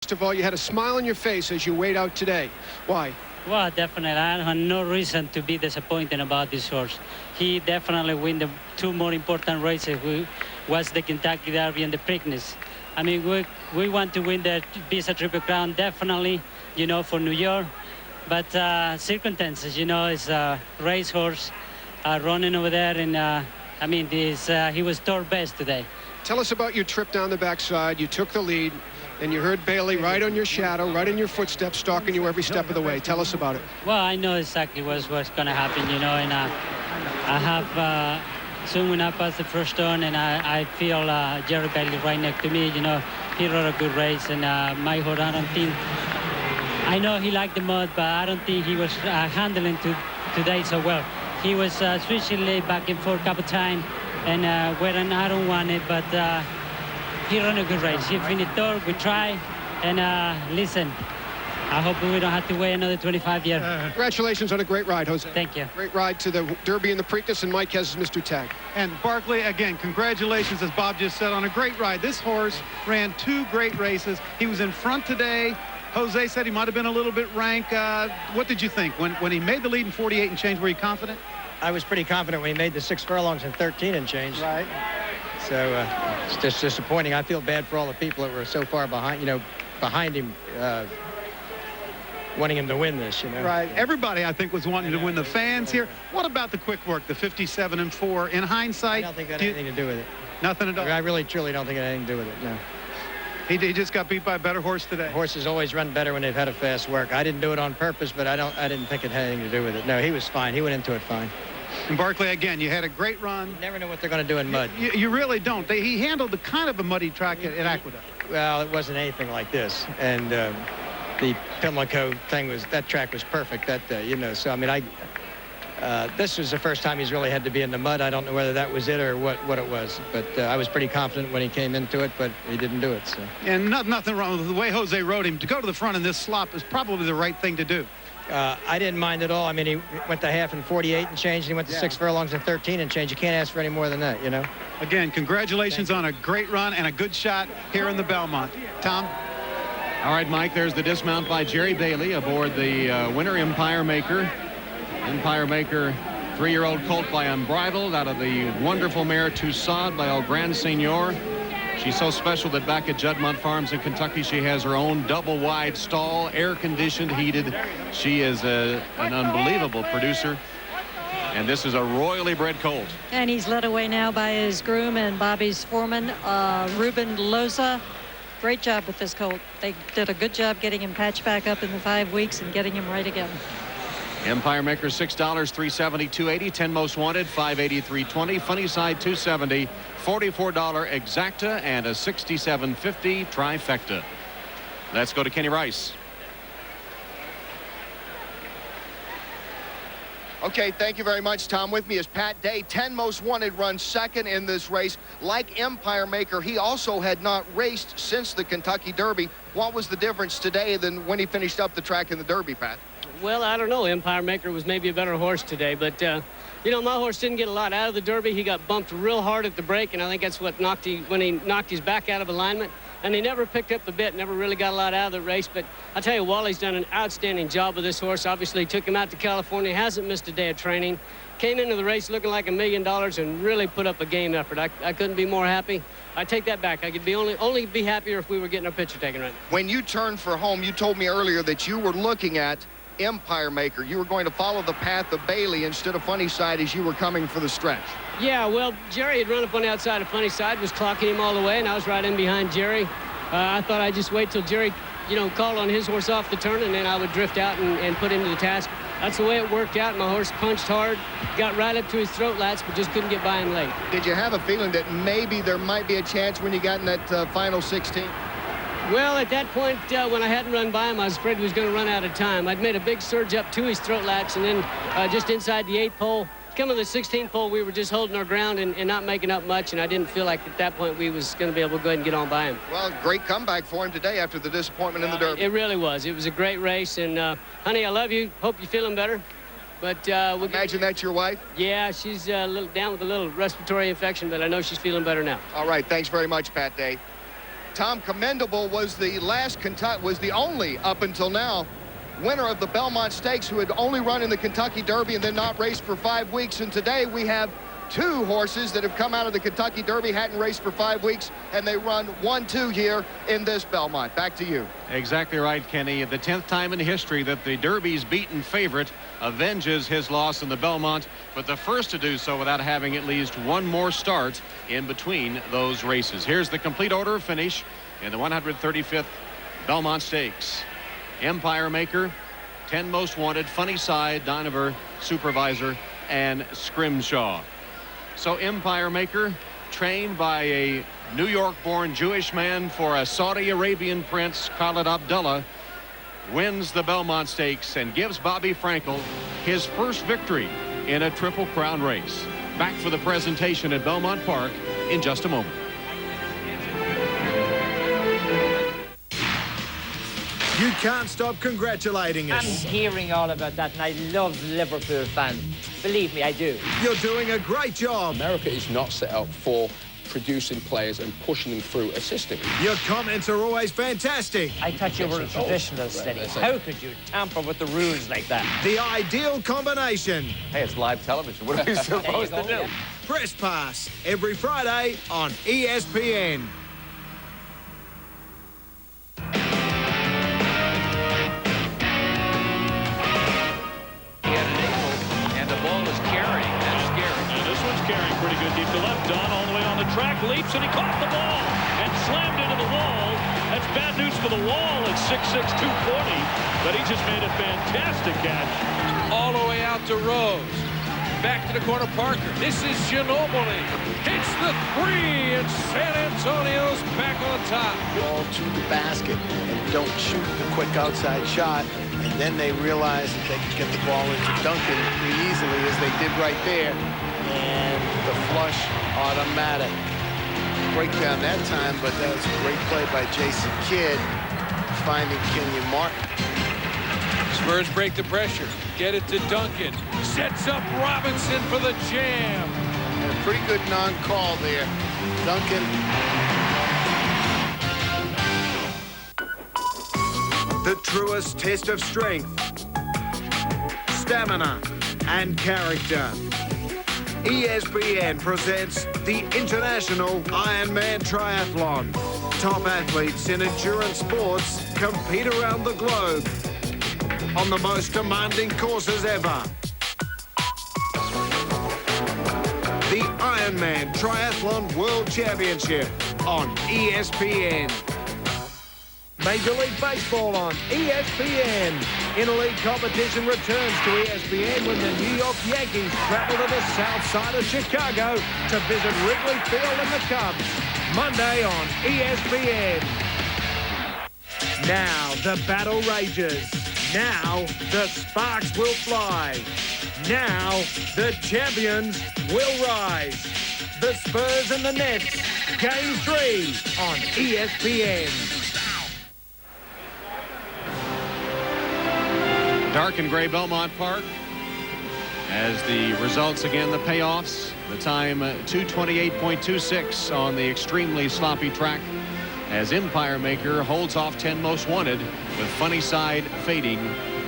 First of all, you had a smile on your face as you weighed out today. Why? Well, definitely. I have no reason to be disappointed about this horse. He definitely won the two more important races. Was the Kentucky Derby and the Preakness. I mean, we want to win the Visa Triple Crown, definitely, you know, for New York. But circumstances, you know, it's a racehorse running over there. And, I mean, he was third best today. Tell us about your trip down the backside. You took the lead, and you heard Bailey right on your shadow, right in your footsteps, stalking you every step of the way. Tell us about it. Well, I know exactly what's going to happen, you know, and I have soon when I pass the first turn, and I feel Jerry Bailey right next to me. You know, he rode a good race, and my horse, I don't think, I know he liked the mud, but I don't think he was handling today so well. He was switching late back and forth a couple times, and when I don't want it, but he ran a good race. He finished third. We try, and listen, I hope we don't have to wait another 25 years. Congratulations on a great ride, Jose. Thank you. Great ride to the Derby and the Preakness, and Mike has Mr. Tag. And Barkley, again, congratulations, as Bob just said, on a great ride. This horse ran two great races. He was in front today. Jose said he might have been a little bit rank. What did you think? When he made the lead in 48 and change, were you confident? I was pretty confident when he made the 6 furlongs in 13 and change. Right. So it's just disappointing. I feel bad for all the people that were so far behind, you know, behind him, wanting him to win this, you know. Right. Everybody, I think, was wanting to win. The fans here. What about the quick work, the 57-4? In hindsight, I don't think that had anything to do with it. Nothing at all? I really, truly don't think it had anything to do with it, no. He just got beat by a better horse today. Horses always run better when they've had a fast work. I didn't do it on purpose, but I didn't think it had anything to do with it. No, he was fine. He went into it fine. And Barkley, again, you had a great run. You never know what they're going to do in mud. You really don't. He handled the kind of a muddy track at Aqueduct. Well, it wasn't anything like this. And the Pimlico thing that track was perfect that day, you know. So, I mean, this was the first time he's really had to be in the mud. I don't know whether that was it or what it was. But I was pretty confident when he came into it, but he didn't do it. So. And nothing wrong with the way Jose rode him. To go to the front in this slop is probably the right thing to do. I didn't mind at all. I mean, he went to half in 48 and change, and he went to 6 furlongs in 13 and change. You can't ask for any more than that, you know. Again, congratulations on a great run and a good shot here in the Belmont. Tom? All right, Mike, there's the dismount by Jerry Bailey aboard the winner, Empire Maker. Empire Maker, 3-year-old colt by Unbridled out of the wonderful mare Toussaint by El Grand Senor. She's so special that back at Juddmonte Farms in Kentucky, she has her own double-wide stall, air-conditioned, heated. She is an unbelievable producer. And this is a royally bred colt. And he's led away now by his groom and Bobby's foreman, Ruben Loza. Great job with this colt. They did a good job getting him patched back up in the 5 weeks and getting him right again. Empire Maker, $6, $370, $280. 10 most wanted, $580, $320. Funny side, $270. $44 exacta and a $67.50 trifecta. Let's go to Kenny Rice. Okay, thank you very much, Tom. With me is Pat Day. 10 most wanted runs second in this race. Like Empire Maker, he also had not raced since the Kentucky Derby. What was the difference today than when he finished up the track in the Derby, Pat? Well, I don't know. Empire Maker was maybe a better horse today, but you know, my horse didn't get a lot out of the Derby. He got bumped real hard at the break, and I think that's what when he knocked his back out of alignment. And he never picked up the bit, never really got a lot out of the race. But I tell you, Wally's done an outstanding job with this horse. Obviously, took him out to California, hasn't missed a day of training. Came into the race looking like $1 million and really put up a game effort. I couldn't be more happy. I take that back. I could be only be happier if we were getting our picture taken right now. When you turned for home, you told me earlier that you were looking at Empire Maker. You were going to follow the path of Bailey instead of Funny Side as you were coming for the stretch. Yeah, well, Jerry had run up on the outside of Funny Side, was clocking him all the way, and I was right in behind Jerry. I thought I'd just wait till Jerry, you know, called on his horse off the turn, and then I would drift out and put him to the task. That's the way it worked out. My horse punched hard, got right up to his throat lats, but just couldn't get by him late. Did you have a feeling that maybe there might be a chance when you got in that final 16? Well, at that point, when I hadn't run by him, I was afraid he was going to run out of time. I'd made a big surge up to his throat lats, and then just inside the 8th pole, coming to the 16th pole, we were just holding our ground and not making up much, and I didn't feel like at that point we was going to be able to go ahead and get on by him. Well, great comeback for him today after the disappointment in the Derby. It really was. It was a great race, and honey, I love you. Hope you're feeling better. But we'll imagine that's your wife? Yeah, she's a little down with a little respiratory infection, but I know she's feeling better now. All right, thanks very much, Pat Day. Tom Commendable was the only, up until now, winner of the Belmont Stakes who had only run in the Kentucky Derby and then not raced for 5 weeks. And today we have 2 horses that have come out of the Kentucky Derby, hadn't raced for 5 weeks, and they run 1-2 here in this Belmont. Back to you. Exactly right, Kenny. The 10th time in history that the Derby's beaten favorite avenges his loss in the Belmont, but the first to do so without having at least one more start in between those races. Here's the complete order of finish in the 135th Belmont Stakes. Empire Maker, 10 Most Wanted, Funny Side, Donover, Supervisor, and Scrimshaw. So Empire Maker, trained by a New York-born Jewish man for a Saudi Arabian prince, Khalid Abdullah, wins the Belmont Stakes and gives Bobby Frankel his first victory in a Triple Crown race. Back for the presentation at Belmont Park in just a moment. You can't stop congratulating us. I'm hearing all about that, and I love Liverpool fans. Believe me, I do. You're doing a great job. America is not set up for producing players and pushing them through a system. Your comments are always fantastic. I thought you were a traditionalist, Eddie. How could you tamper with the rules like that? The ideal combination. Hey, it's live television. What are we supposed to do? Yeah. Press Pass, every Friday on ESPN. Carrying pretty good deep to left. Dunn all the way on the track, leaps, and he caught the ball and slammed into the wall. That's bad news for the wall at 6'6", 240, but he just made a fantastic catch. All the way out to Rose. Back to the corner, Parker. This is Ginobili. Hits the 3, and San Antonio's back on top. Ball to the basket and don't shoot the quick outside shot. And then they realize that they can get the ball into Duncan pretty easily, as they did right there. And the flush automatic. Breakdown that time, but that was a great play by Jason Kidd, finding Kenyon Martin. Spurs break the pressure. Get it to Duncan. Sets up Robinson for the jam. And a pretty good non-call there. Duncan. The truest test of strength, stamina, and character. ESPN presents the International Ironman Triathlon. Top athletes in endurance sports compete around the globe on the most demanding courses ever. The Ironman Triathlon World Championship on ESPN. Major League Baseball on ESPN. Interleague competition returns to ESPN when the New York Yankees travel to the south side of Chicago to visit Wrigley Field and the Cubs. Monday on ESPN. Now the battle rages. Now the sparks will fly. Now the champions will rise. The Spurs and the Nets. Game 3 on ESPN. Dark and gray Belmont Park as the results again, the payoffs, the time 2:28.26 on the extremely sloppy track as Empire Maker holds off 10 Most Wanted with Funny Side fading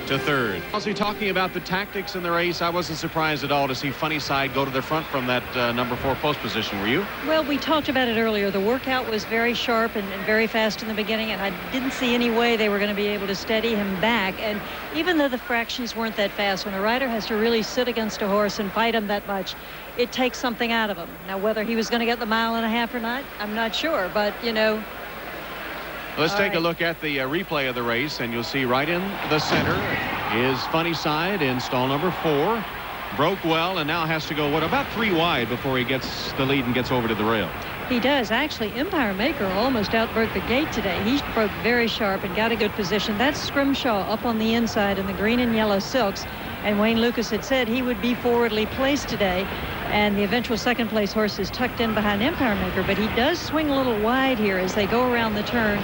to third. Also talking about the tactics in the race, I wasn't surprised at all to see Funny Side go to the front from that number 4 post position. Were you? Well, we talked about it earlier. The workout was very sharp and very fast in the beginning, and I didn't see any way they were going to be able to steady him back. And even though the fractions weren't that fast, when a rider has to really sit against a horse and fight him that much, it takes something out of him. Now, whether he was going to get the 1.5 miles or not, I'm not sure. But, you know, let's take a look at the replay of the race, and you'll see right in the center is Funny Side in stall number 4. Broke well and now has to go, what, about 3 wide before he gets the lead and gets over to the rail. He does. Actually, Empire Maker almost outbroke the gate today. He broke very sharp and got a good position. That's Scrimshaw up on the inside in the green and yellow silks. And Wayne Lucas had said he would be forwardly placed today. And the eventual second place horse is tucked in behind Empire Maker. But he does swing a little wide here as they go around the turn.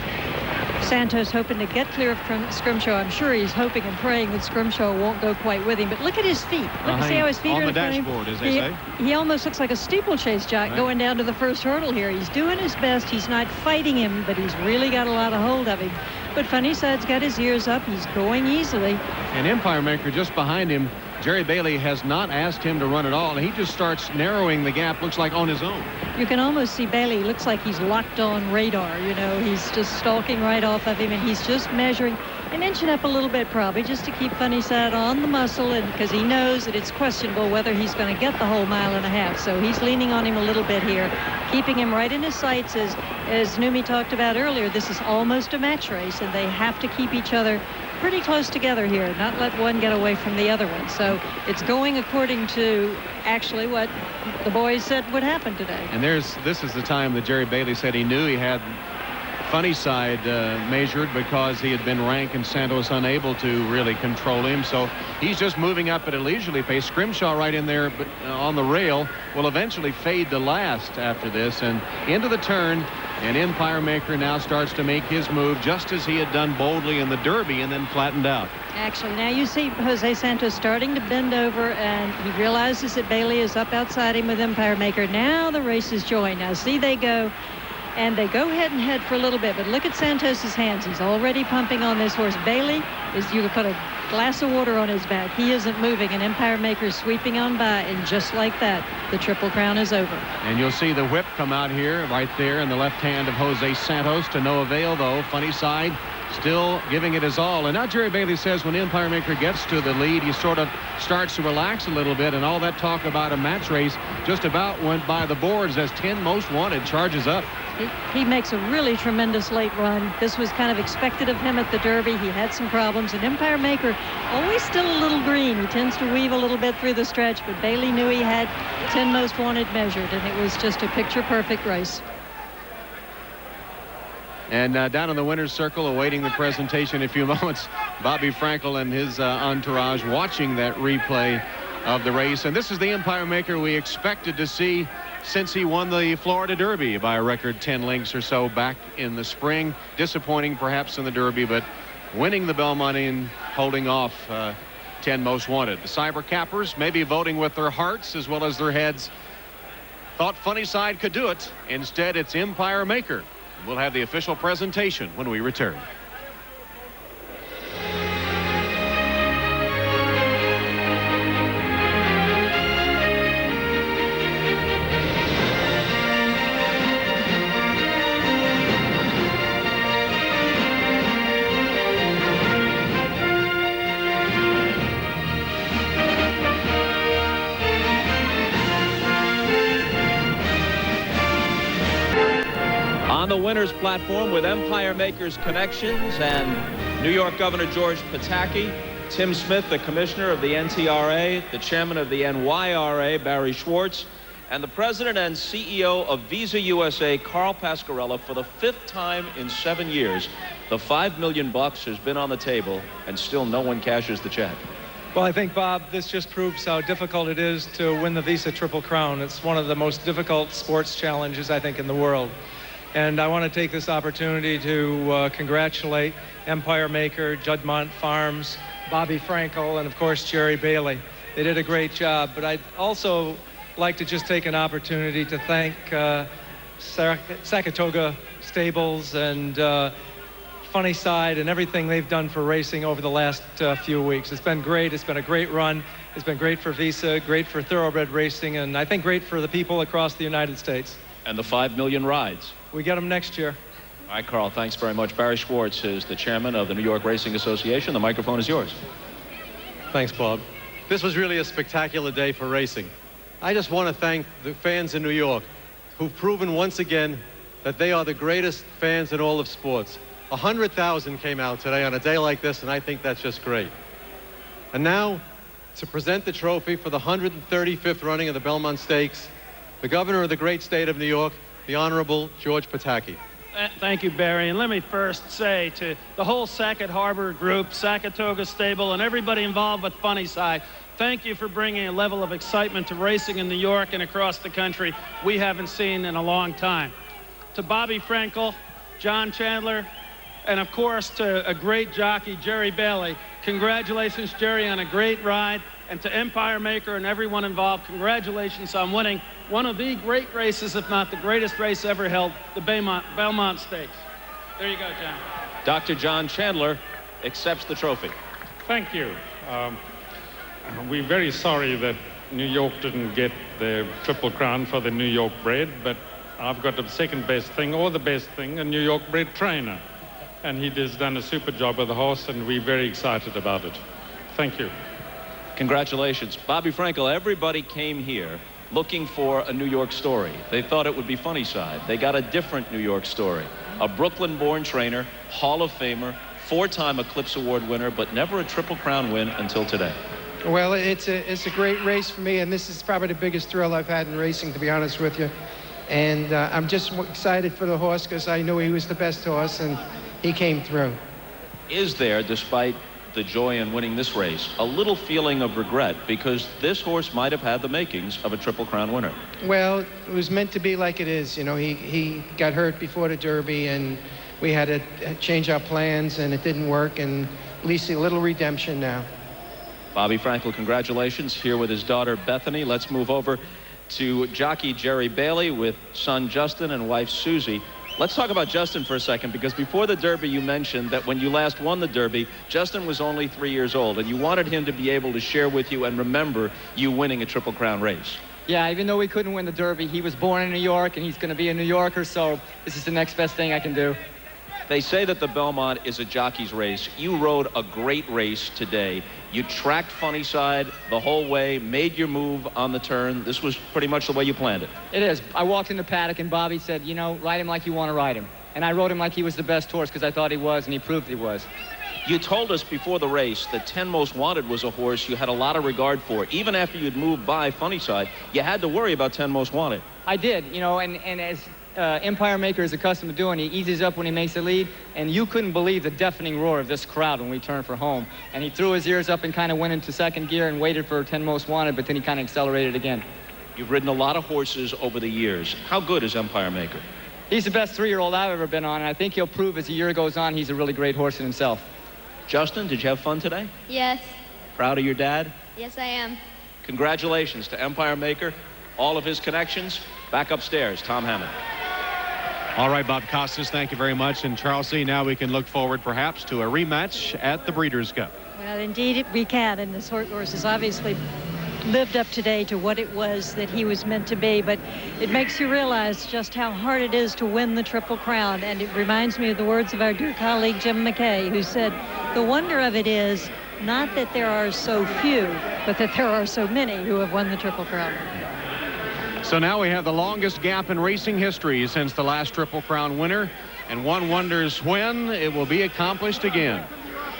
Santos hoping to get clear of Scrimshaw. I'm sure he's hoping and praying that Scrimshaw won't go quite with him. But look at his feet. See how his feet on are the in front of him? dashboard, as they say. He almost looks like a steeplechase jock going down to the first hurdle here. He's doing his best. He's not fighting him, but he's really got a lot of hold of him. But Funnyside's got his ears up. He's going easily. And Empire Maker just behind him. Jerry Bailey has not asked him to run at all, and he just starts narrowing the gap, looks like on his own. You can almost see Bailey looks like he's locked on radar. You know, he's just stalking right off of him, and he's just measuring and inching up a little bit, probably just to keep Funnyside on the muscle, and because he knows that it's questionable whether he's going to get the whole mile and a half. So he's leaning on him a little bit here, keeping him right in his sights. As Numi talked about earlier, this is almost a match race, and they have to keep each other pretty close together here, not let one get away from the other one. So it's going according to actually what the boys said would happen today. And this is the time that Jerry Bailey said he knew he had Funnyside measured, because he had been Rank and Santos unable to really control him. So he's just moving up at a leisurely pace. Scrimshaw right in there, but on the rail, will eventually fade to last after this and into the turn. And Empire Maker now starts to make his move, just as he had done boldly in the Derby and then flattened out. Actually, now you see Jose Santos starting to bend over, and he realizes that Bailey is up outside him with Empire Maker. Now the race is joined. Now see, they go. And they go head and head for a little bit, but look at Santos's hands. He's already pumping on this horse. Bailey is, you could put a glass of water on his back. He isn't moving, and Empire Maker sweeping on by, and just like that, the Triple Crown is over. And you'll see the whip come out here, right there in the left hand of Jose Santos, to no avail, though. Funnyside still giving it his all. And now Jerry Bailey says when Empire Maker gets to the lead, he sort of starts to relax a little bit, and all that talk about a match race just about went by the boards as 10 Most Wanted charges up. He makes a really tremendous late run. This was kind of expected of him at the Derby. He had some problems, and Empire Maker always still a little green. He tends to weave a little bit through the stretch, but Bailey knew he had 10 Most Wanted measured, and it was just a picture-perfect race. And down in the winner's circle, awaiting the presentation in a few moments, Bobby Frankel and his entourage watching that replay of the race. And this is the Empire Maker we expected to see since he won the Florida Derby by a record 10 lengths or so back in the spring. Disappointing perhaps in the Derby, but winning the Belmont and holding off 10 Most Wanted. The Cyber Cappers maybe voting with their hearts as well as their heads. Thought Funnyside could do it. Instead, it's Empire Maker. We'll have the official presentation when we return. On the winner's platform with Empire Maker's connections and New York Governor George Pataki, Tim Smith, the commissioner of the NTRA, the chairman of the NYRA, Barry Schwartz, and the president and CEO of Visa USA, Carl Pascarella. For the 5th time in 7 years, the $5 million has been on the table, and still no one cashes the check. Well, I think, Bob, this just proves how difficult it is to win the Visa Triple Crown. It's one of the most difficult sports challenges, I think, in the world. And I want to take this opportunity to congratulate Empire Maker, Juddmonte Farms, Bobby Frankel, and of course Jerry Bailey. They did a great job. But I'd also like to just take an opportunity to thank Saratoga Stables and Funnyside and everything they've done for racing over the last few weeks. It's been great. It's been a great run. It's been great for Visa, great for thoroughbred racing, and I think great for the people across the United States. And the 5 million rides. We get them next year. All right, Carl, thanks very much. Barry Schwartz is the chairman of the New York Racing Association. The microphone is yours. Thanks, Bob. This was really a spectacular day for racing. I just want to thank the fans in New York who've proven once again that they are the greatest fans in all of sports. 100,000 came out today on a day like this, and I think that's just great. And now, to present the trophy for the 135th running of the Belmont Stakes, the governor of the great state of New York, the Honorable George Pataki. Thank you, Barry. And let me first say to the whole Sackett Harbor group, Saratoga Stable, and everybody involved with Funnyside, thank you for bringing a level of excitement to racing in New York and across the country we haven't seen in a long time. To Bobby Frankel, John Chandler, And of course, to a great jockey, Jerry Bailey. Congratulations, Jerry, on a great ride. And to Empire Maker and everyone involved, congratulations on winning one of the great races, if not the greatest race ever held, the Belmont Stakes. There you go, John. Dr. John Chandler accepts the trophy. Thank you. We're very sorry that New York didn't get the Triple Crown for the New York bred, but I've got the second best thing, or the best thing, a New York bred trainer. And he has done a super job with the horse, and we're very excited about it. Thank you. Congratulations. Bobby Frankel, everybody came here looking for a New York story. They thought it would be Funny Side. They got a different New York story. A Brooklyn-born trainer, Hall of Famer, 4-time Eclipse Award winner, but never a Triple Crown win until today. Well, it's a great race for me, and this is probably the biggest thrill I've had in racing, to be honest with you. And I'm just excited for the horse because I knew he was the best horse, and he came through. Is there, despite the joy in winning this race, a little feeling of regret because this horse might have had the makings of a Triple Crown winner? Well, it was meant to be like it is. You know, he got hurt before the Derby, and we had to change our plans, and it didn't work, and at least a little redemption now. Bobby Frankel, congratulations, here with his daughter Bethany. Let's move over to jockey Jerry Bailey with son Justin and wife Susie. Let's talk about Justin for a second, because before the Derby you mentioned that when you last won the Derby, Justin was only 3 years old, and you wanted him to be able to share with you and remember you winning a Triple Crown race. Yeah, even though we couldn't win the Derby, he was born in New York, and he's going to be a New Yorker, so this is the next best thing I can do. They say that the Belmont is a jockey's race. You rode a great race today. You tracked Funny Side the whole way, made your move on the turn. This was pretty much the way you planned it. It is. I walked in the paddock, and Bobby said, you know, ride him like you want to ride him. And I rode him like he was the best horse because I thought he was, and he proved he was. You told us before the race that 10 Most Wanted was a horse you had a lot of regard for. Even after you'd moved by Funny Side, you had to worry about 10 Most Wanted. I did, you know, and as Empire Maker is accustomed to doing, he eases up when he makes the lead, and you couldn't believe the deafening roar of this crowd when we turned for home. And he threw his ears up and kind of went into second gear and waited for 10 Most Wanted, but then he kind of accelerated again. You've ridden a lot of horses over the years. How good is Empire Maker? He's the best 3-year-old I've ever been on, and I think he'll prove as the year goes on he's a really great horse in himself. Justin, did you have fun today? Yes. Proud of your dad? Yes, I am. Congratulations to Empire Maker, all of his connections. Back upstairs, Tom Hammond. All right, Bob Costas, thank you very much. And Charles C., now we can look forward perhaps to a rematch at the Breeders' Cup. Well, indeed we can, and this horse has obviously lived up today to what it was that he was meant to be, but it makes you realize just how hard it is to win the Triple Crown. And it reminds me of the words of our dear colleague Jim McKay, who said, the wonder of it is not that there are so few, but that there are so many who have won the Triple Crown. So now we have the longest gap in racing history since the last Triple Crown winner, and one wonders when it will be accomplished again.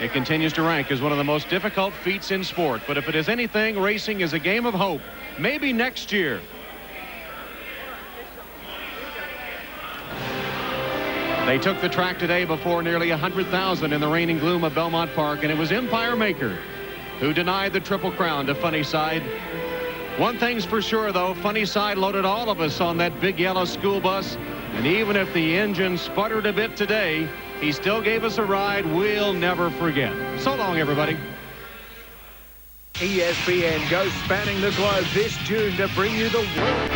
It continues to rank as one of the most difficult feats in sport, but if it is anything, racing is a game of hope. Maybe next year. They took the track today before nearly 100,000 in the rain and gloom of Belmont Park, and it was Empire Maker who denied the Triple Crown to Funny Side. One thing's for sure, though, Funny Side loaded all of us on that big yellow school bus, and even if the engine sputtered a bit today, he still gave us a ride we'll never forget. So long, everybody. ESPN goes spanning the globe this June to bring you the world.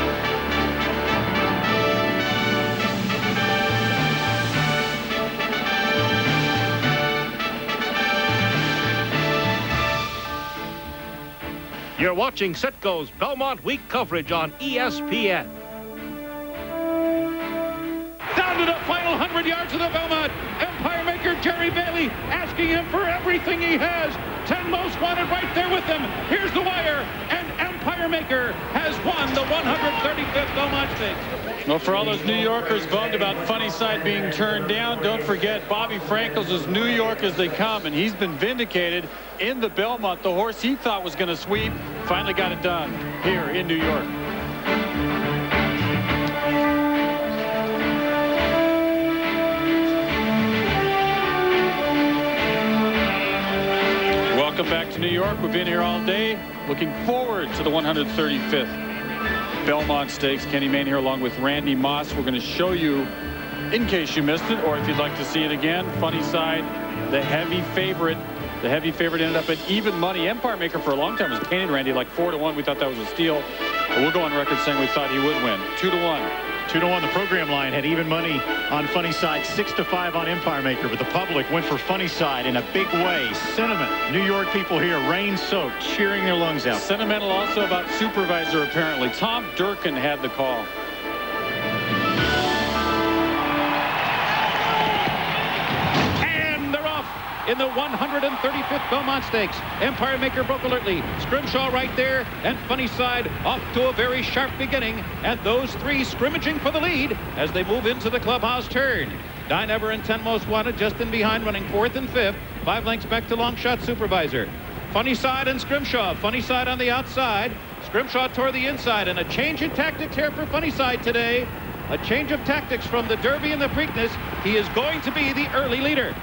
You're watching Citgo's Belmont Week coverage on ESPN. Down to the final 100 yards of the Belmont. Empire Maker Jerry Bailey asking him for everything he has. 10 Most Wanted right there with him. Here's the wire, and Empire Maker has won the 135th Belmont Stakes. Well, for all those New Yorkers bummed about Funny Side being turned down, don't forget Bobby Frankel's as New York as they come, and he's been vindicated in the Belmont. The horse he thought was going to sweep finally got it done here in New York. Welcome back to New York. We've been here all day, looking forward to the 135th Belmont Stakes. Kenny Mayne here along with Randy Moss. We're going to show you In case you missed it, or if you'd like to see it again, Funny Side, the heavy favorite. The heavy favorite ended up at even money. Empire Maker for a long time was painted, Randy, like 4-1. We thought that was a steal. But we'll go on record saying we thought he would win. 2-1. 2-1. The program line had even money on Funny Side, 6-5 on Empire Maker, but the public went for Funny Side in a big way. Sentiment. New York people here, rain-soaked, cheering their lungs out. Sentimental also about Supervisor, apparently. Tom Durkin had the call. In the 135th Belmont Stakes, Empire Maker broke alertly. Scrimshaw right there, and Funny Side off to a very sharp beginning. And those three scrimmaging for the lead as they move into the clubhouse turn. Dine Ever and 10 Most Wanted just in behind, running 4th and 5th. 5 lengths back to Long Shot Supervisor. Funny Side and Scrimshaw. Funny Side on the outside. Scrimshaw toward the inside, and a change in tactics here for Funny Side today. A change of tactics from the Derby and the Preakness. He is going to be the early leader.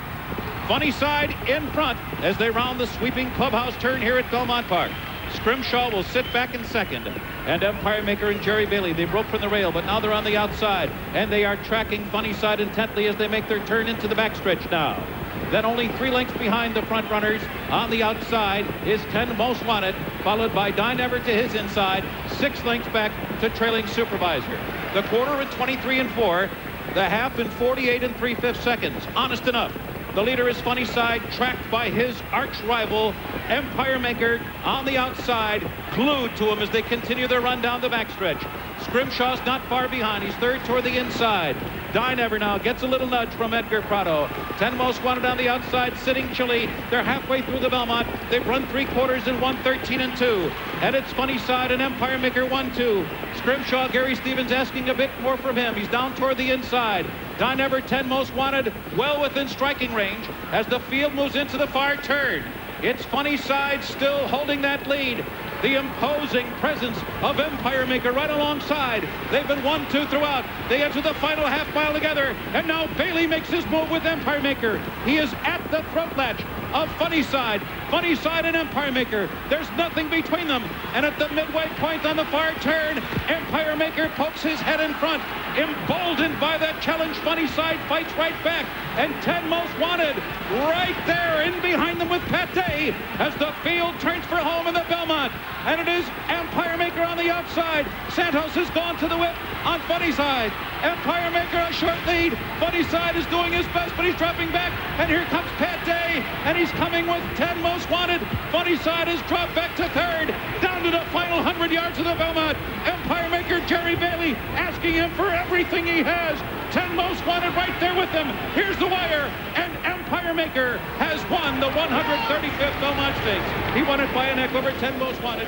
Funny Side in front as they round the sweeping clubhouse turn here at Belmont Park. Scrimshaw will sit back in second. And Empire Maker and Jerry Bailey, they broke from the rail, but now they're on the outside. And they are tracking Funny Side intently as they make their turn into the backstretch now. Then only 3 lengths behind the front runners. On the outside is 10 Most Wanted, followed by Dine Ever to his inside. 6 lengths back to trailing Supervisor. The quarter in 23 and 4. The half in 48 and 3/5 seconds. Honest enough. The leader is Funny Side, tracked by his arch rival, Empire Maker, on the outside, glued to him as they continue their run down the backstretch. Scrimshaw's not far behind. He's third toward the inside. Dine Ever now gets a little nudge from Edgar Prado. 10 Most Wanted on the outside, sitting chilly. They're halfway through the Belmont. They've run 3 quarters in 1:13 and 2. And it's Funny Side and Empire Maker 1-2. Scrimshaw, Gary Stevens asking a bit more from him. He's down toward the inside. Dine Ever, 10 Most Wanted, well within striking range as the field moves into the far turn. It's Funny Side still holding that lead. The imposing presence of Empire Maker right alongside. They've been 1-2 throughout. They enter the final half mile together. And now Bailey makes his move with Empire Maker. He is at the throat latch of Funny Side. Funny Side and Empire Maker. There's nothing between them. And at the midway point on the far turn, Empire Maker pokes his head in front. Emboldened by that challenge, Funny Side fights right back. And 10 Most Wanted right there in behind them with Pat Day as the field turns for home in the Belmont. And it is Empire Maker on the outside. Santos has gone to the whip on Funny Side. Empire Maker a short lead. Funny Side is doing his best, but he's dropping back. And here comes Pat Day, and he's coming with 10 Most Wanted. Funny Side has dropped back to third, down to the final 100 yards of the Belmont. Empire Maker Jerry Bailey asking him for everything he has. 10 Most Wanted right there with him. Here's the wire, and Empire Maker has won the 135th Belmont Stakes. He won it by a neck over 10 Most Wanted.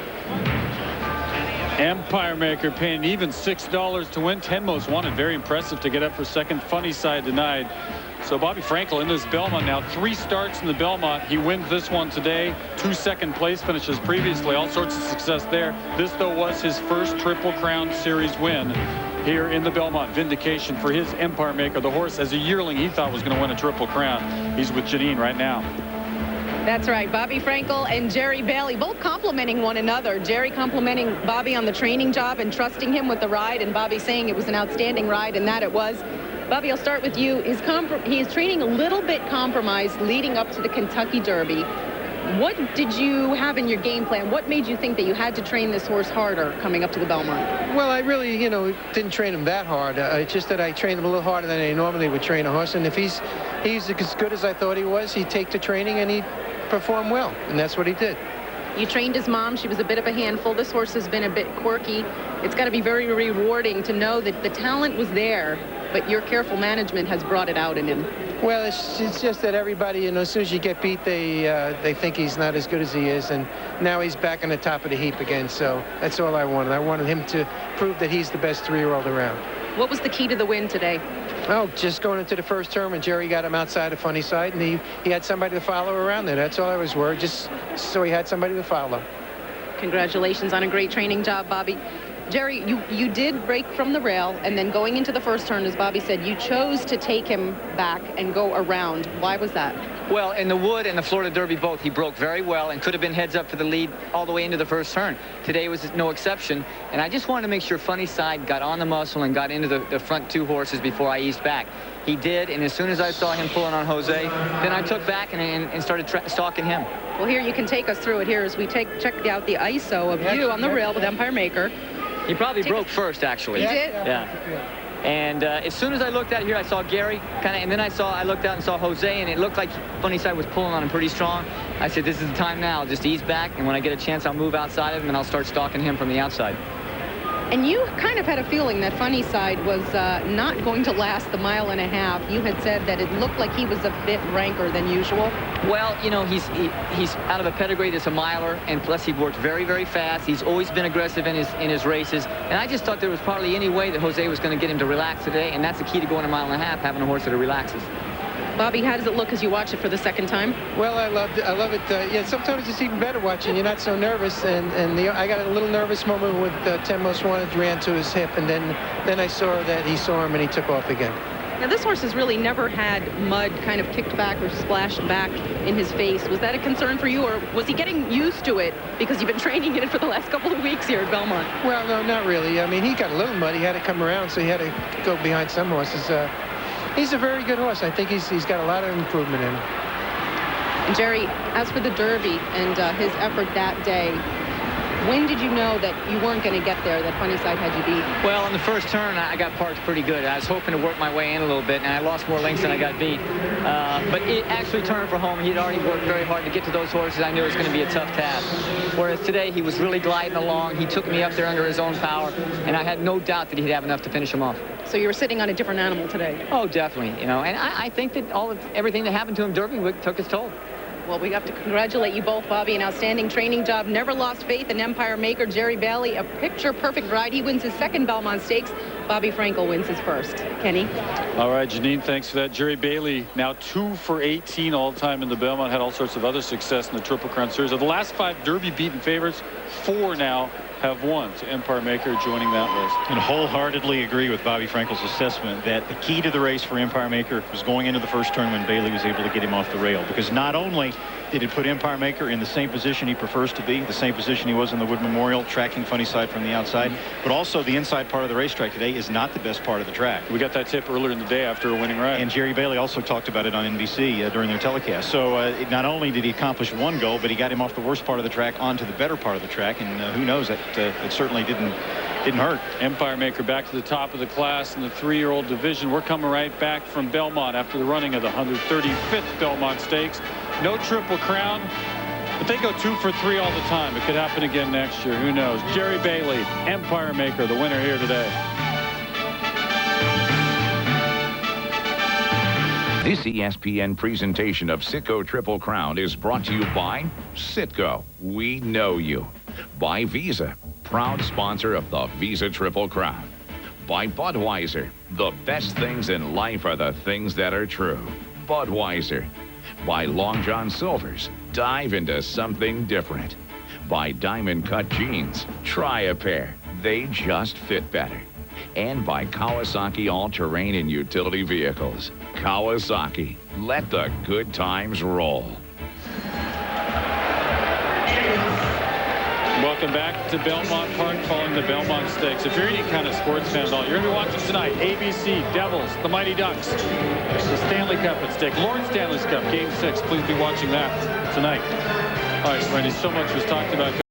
Empire Maker paying even $6 to win. 10 Most Wanted, very impressive to get up for second. Funny Side denied. So Bobby Frankel in this Belmont now, 3 starts in the Belmont. He wins this one today. 2 second place finishes previously. All sorts of success there. This, though, was his first Triple Crown Series win here in the Belmont. Vindication for his Empire Maker. The horse, as a yearling, he thought was going to win a Triple Crown. He's with Janine right now. That's right. Bobby Frankel and Jerry Bailey both complimenting one another. Jerry complimenting Bobby on the training job and trusting him with the ride, and Bobby saying it was an outstanding ride, and that it was. Bobby, I'll start with you. He is training a little bit compromised leading up to the Kentucky Derby. What did you have in your game plan? What made you think that you had to train this horse harder coming up to the Belmont? Well, I really, didn't train him that hard. It's just that I trained him a little harder than I normally would train a horse. And if he's as good as I thought he was, he'd take the training and he'd perform well. And that's what he did. You trained his mom. She was a bit of a handful. This horse has been a bit quirky. It's got to be very rewarding to know that the talent was there, but your careful management has brought it out in him. Well, it's just that everybody, as soon as you get beat, they think he's not as good as he is, and now he's back on the top of the heap again. So that's all I wanted. I wanted him to prove that he's the best 3-year-old around. What was the key to the win today? Oh, just going into the first turn, and Jerry got him outside of Funny Side, and he had somebody to follow around there. That's all I was worried, just so he had somebody to follow. Congratulations on a great training job, Bobby. Jerry, you did break from the rail, and then going into the first turn, as Bobby said, you chose to take him back and go around. Why was that? Well, in the Wood and the Florida Derby both, he broke very well and could have been heads up for the lead all the way into the first turn. Today was no exception, and I just wanted to make sure Funny Side got on the muscle and got into the front two horses before I eased back. He did, and as soon as I saw him pulling on Jose, then I took back and started stalking him. Well, here you can take us through it here as we check out the ISO of you on the rail with Empire Maker. He probably broke first, actually. He did? Yeah. And as soon as I looked out here, I saw Gary, and then I looked out and saw Jose, and it looked like Funny Side was pulling on him pretty strong. I said, this is the time now. Just ease back, and when I get a chance, I'll move outside of him, and I'll start stalking him from the outside. And you kind of had a feeling that Funny Side was not going to last the mile and a half. You had said that it looked like he was a bit ranker than usual. Well, you know, he's out of a pedigree that's a miler, and plus he worked very, very fast. He's always been aggressive in his races, and I just thought there was probably any way that Jose was going to get him to relax today, and that's the key to going a mile and a half, having a horse that relaxes. Bobby, how does it look as you watch it for the second time? Well, I love it. Yeah, sometimes it's even better watching. You're not so nervous, and I got a little nervous moment with 10 Most Wanted ran to his hip, and then I saw that he saw him and he took off again. Now, this horse has really never had mud kind of kicked back or splashed back in his face. Was that a concern for you, or was he getting used to it because you've been training in it for the last couple of weeks here at Belmont? Well, no, not really. I mean, he got a little mud. He had to come around, so he had to go behind some horses. He's a very good horse. I think he's got a lot of improvement in him. And Jerry, as for the Derby and his effort that day, when did you know that you weren't going to get there, that Funny Side had you beat? Well, in the first turn, I got parked pretty good. I was hoping to work my way in a little bit, and I lost more lengths than I got beat. But it actually turned for home. He'd already worked very hard to get to those horses. I knew it was going to be a tough task. Whereas today, he was really gliding along. He took me up there under his own power, and I had no doubt that he'd have enough to finish him off. So you were sitting on a different animal today? Oh, definitely. You know, and I think that everything that happened to him Derby took its toll. Well, we have to congratulate you both, Bobby. An outstanding training job. Never lost faith in Empire Maker. Jerry Bailey, a picture-perfect ride. He wins his second Belmont Stakes. Bobby Frankel wins his first. Kenny? All right, Janine, thanks for that. Jerry Bailey, now 2 for 18 all-time in the Belmont. Had all sorts of other success in the Triple Crown Series. Of the last 5 Derby-beaten favorites, 4 now have won. So Empire Maker joining that list. And wholeheartedly agree with Bobby Frankel's assessment that the key to the race for Empire Maker was going into the first turn when Bailey was able to get him off the rail. Because not only did it put Empire Maker in the same position he prefers to be, the same position he was in the Wood Memorial, tracking Funny Side from the outside, but also the inside part of the racetrack today is not the best part of the track. We got that tip earlier in the day after a winning ride. And Jerry Bailey also talked about it on NBC during their telecast. So not only did he accomplish one goal, but he got him off the worst part of the track onto the better part of the track. And who knows, that it certainly didn't hurt. Empire Maker back to the top of the class in the 3-year-old division. We're coming right back from Belmont after the running of the 135th Belmont Stakes. No Triple Crown, but they go 2 for 3 all the time. It could happen again next year. Who knows? Jerry Bailey, Empire Maker, the winner here today. This ESPN presentation of Citgo Triple Crown is brought to you by Citgo. We know you. By Visa, proud sponsor of the Visa Triple Crown. By Budweiser, the best things in life are the things that are true. Budweiser. By Long John Silver's, dive into something different. By Diamond Cut Jeans, try a pair. They just fit better. And by Kawasaki All-Terrain and Utility Vehicles. Kawasaki, let the good times roll. Welcome back to Belmont Park following the Belmont Stakes. If you're any kind of sports fan at all, you're going to be watching tonight ABC, Devils, the Mighty Ducks, the Stanley Cup at stake, Lord Stanley's Cup, Game 6. Please be watching that tonight. All right, Randy, so much was talked about.